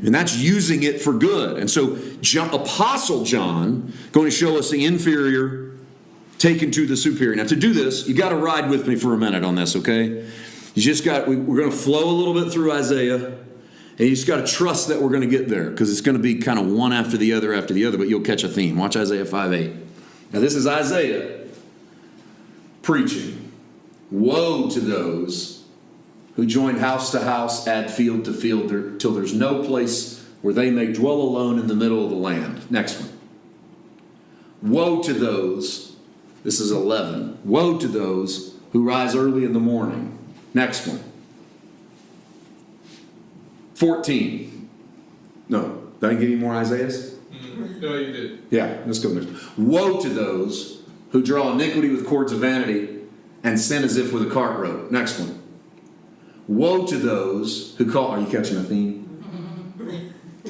And that's using it for good. And so Apostle John going to show us the inferior taken to the superior. Now to do this, you got to ride with me for a minute on this, okay? We're going to flow a little bit through Isaiah, and you just got to trust that we're going to get there, because it's going to be kind of one after the other, but you'll catch a theme. Watch Isaiah 5:8. Now this is Isaiah preaching. Woe to those who join house to house, add field to field, till there's no place where they may dwell alone in the middle of the land. Next one. Woe to those, this is 11. Woe to those who rise early in the morning. Next one. 14. No, did I give you more Isaiahs? No, you did. Yeah, let's go next. Woe to those who draw iniquity with cords of vanity and sin as if with a cart rope. Next one. Woe to those who call... Are you catching a theme?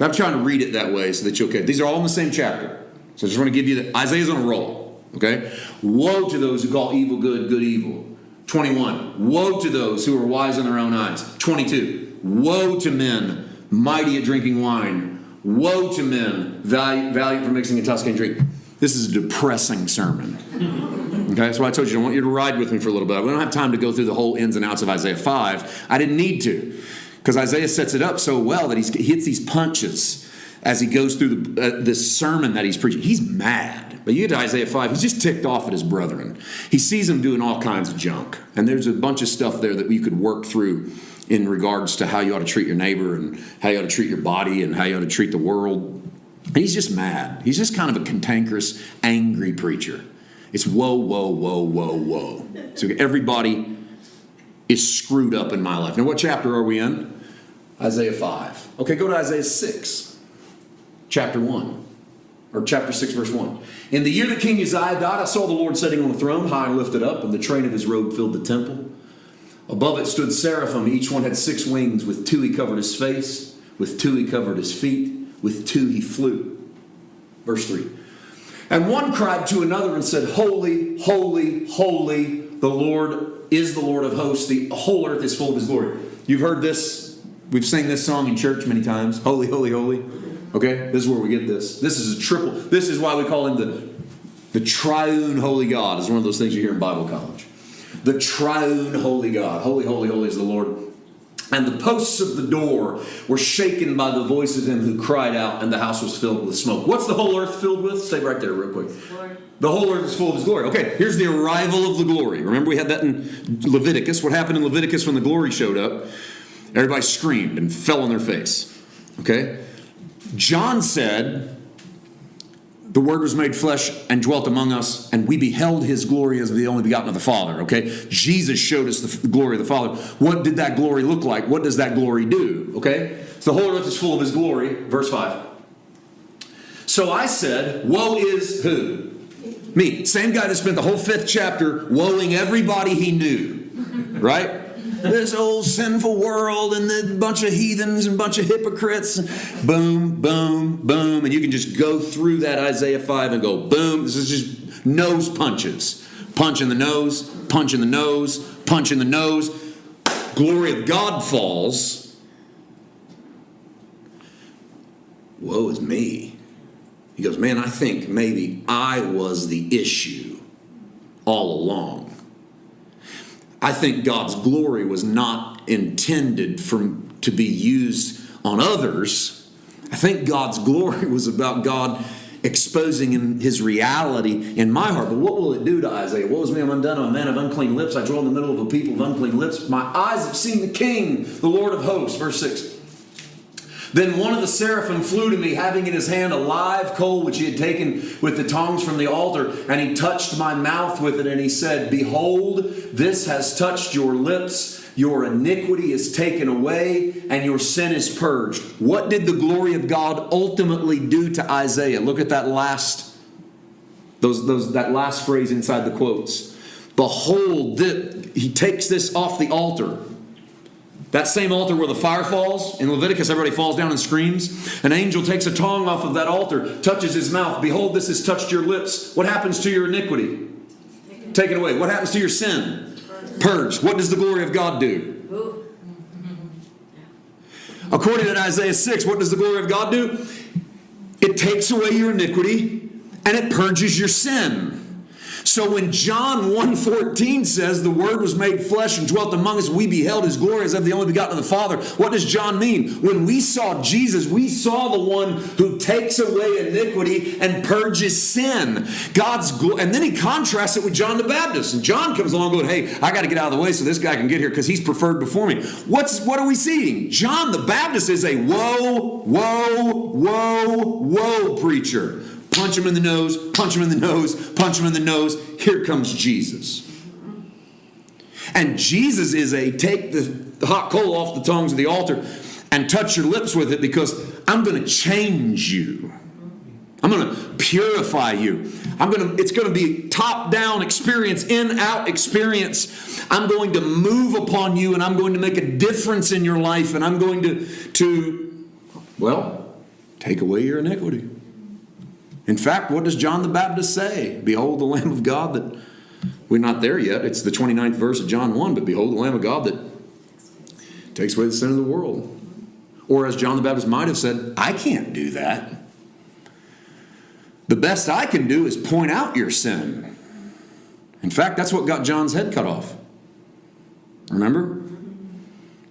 I'm trying to read it that way so that you'll catch. These are all in the same chapter. So I just want to give you the... Isaiah's on a roll. Okay? Woe to those who call evil good, good evil. 21. Woe to those who are wise in their own eyes. 22. Woe to men mighty at drinking wine. Woe to men valiant for mixing intoxicating drink. This is a depressing sermon. Okay, that's why I told you I want you to ride with me for a little bit. We don't have time to go through the whole ins and outs of Isaiah 5. I didn't need to, because Isaiah sets it up so well that he hits these punches as he goes through this sermon that he's preaching. He's mad. But you get to Isaiah 5, he's just ticked off at his brethren. He sees them doing all kinds of junk. And there's a bunch of stuff there that you could work through in regards to how you ought to treat your neighbor and how you ought to treat your body and how you ought to treat the world. And he's just mad. He's just kind of a cantankerous, angry preacher. It's whoa, whoa, whoa, whoa, whoa. So everybody is screwed up in my life. Now, what chapter are we in? Isaiah 5. Okay, go to Isaiah 6, chapter 1. Or chapter 6, verse 1. In the year that King Uzziah died, I saw the Lord sitting on a throne, high and lifted up, and the train of his robe filled the temple. Above it stood seraphim. Each one had 6 wings. With 2 he covered his face. With 2 he covered his feet. With 2 he flew. Verse 3. And one cried to another and said, Holy, holy, holy, the Lord is the Lord of hosts. The whole earth is full of his glory. You've heard this. We've sang this song in church many times. Holy, holy, holy. Okay, this is where we get this. This is a triple. This is why we call him the triune holy God. It's one of those things you hear in Bible college. The triune holy God. Holy, holy, holy is the Lord. And the posts of the door were shaken by the voice of him who cried out, and the house was filled with smoke. What's the whole earth filled with? Stay right there real quick. Glory. The whole earth is full of his glory. Okay, here's the arrival of the glory. Remember we had that in Leviticus. What happened in Leviticus when the glory showed up? Everybody screamed and fell on their face. Okay? John said, the Word was made flesh and dwelt among us, and we beheld his glory as the only begotten of the Father. Okay? Jesus showed us the glory of the Father. What did that glory look like? What does that glory do? Okay? So the whole earth is full of his glory. Verse 5. So I said, woe is who? Me. Same guy that spent the whole 5th chapter woeing everybody he knew. Right? This old sinful world and a bunch of heathens and a bunch of hypocrites. Boom, boom, boom. And you can just go through that Isaiah 5 and go, boom. This is just nose punches. Punch in the nose, punch in the nose, punch in the nose. Glory of God falls. Woe is me. He goes, man, I think maybe I was the issue all along. I think God's glory was not intended to be used on others. I think God's glory was about God exposing his reality in my heart. But what will it do to Isaiah? Woe is me, I'm undone, I'm a man of unclean lips. I dwell in the middle of a people of unclean lips. My eyes have seen the King, the Lord of hosts. Verse 6. Then one of the seraphim flew to me, having in his hand a live coal which he had taken with the tongs from the altar, and he touched my mouth with it, and he said, Behold, this has touched your lips. Your iniquity is taken away, and your sin is purged. What did the glory of God ultimately do to Isaiah? Look at that last phrase inside the quotes. Behold, he takes this off the altar. That same altar where the fire falls, in Leviticus everybody falls down and screams. An angel takes a tongue off of that altar, touches his mouth. Behold, this has touched your lips. What happens to your iniquity? Taken away. What happens to your sin? Purged. What does the glory of God do? According to Isaiah 6, what does the glory of God do? It takes away your iniquity and it purges your sin. So when John 1:14 says the Word was made flesh and dwelt among us, we beheld His glory as of the only begotten of the Father. What does John mean? When we saw Jesus, we saw the one who takes away iniquity and purges sin. And then he contrasts it with John the Baptist. And John comes along going, hey, I got to get out of the way so this guy can get here because he's preferred before me. What are we seeing? John the Baptist is a woe, woe, woe, woe preacher. Punch him in the nose, punch him in the nose, punch him in the nose. Here comes Jesus. And Jesus is a take the hot coal off the tongues of the altar and touch your lips with it because I'm going to change you. I'm going to purify you. It's going to be top-down experience, in-out experience. I'm going to move upon you and I'm going to make a difference in your life and I'm going to take away your iniquity. In fact, what does John the Baptist say? Behold the Lamb of God that, we're not there yet. It's the 29th verse of John 1, but behold the Lamb of God that takes away the sin of the world. Or as John the Baptist might have said, I can't do that. The best I can do is point out your sin. In fact, that's what got John's head cut off. Remember?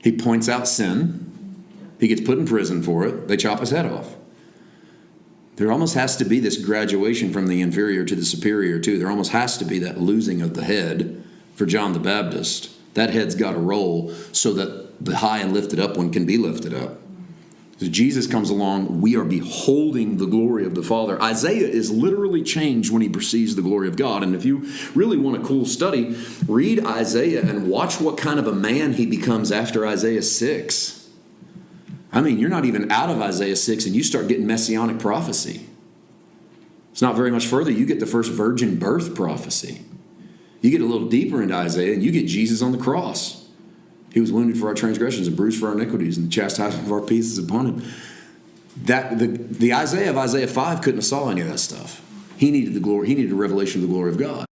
He points out sin. He gets put in prison for it. They chop his head off. There almost has to be this graduation from the inferior to the superior, too. There almost has to be that losing of the head for John the Baptist. That head's got to roll so that the high and lifted up one can be lifted up. As Jesus comes along, we are beholding the glory of the Father. Isaiah is literally changed when he perceives the glory of God. And if you really want a cool study, read Isaiah and watch what kind of a man he becomes after Isaiah 6. I mean, you're not even out of Isaiah 6 and you start getting messianic prophecy. It's not very much further. You get the first virgin birth prophecy. You get a little deeper into Isaiah and you get Jesus on the cross. He was wounded for our transgressions and bruised for our iniquities, and the chastisement of our peace is upon him. The Isaiah of Isaiah 5 couldn't have saw any of that stuff. He needed the glory. He needed a revelation of the glory of God.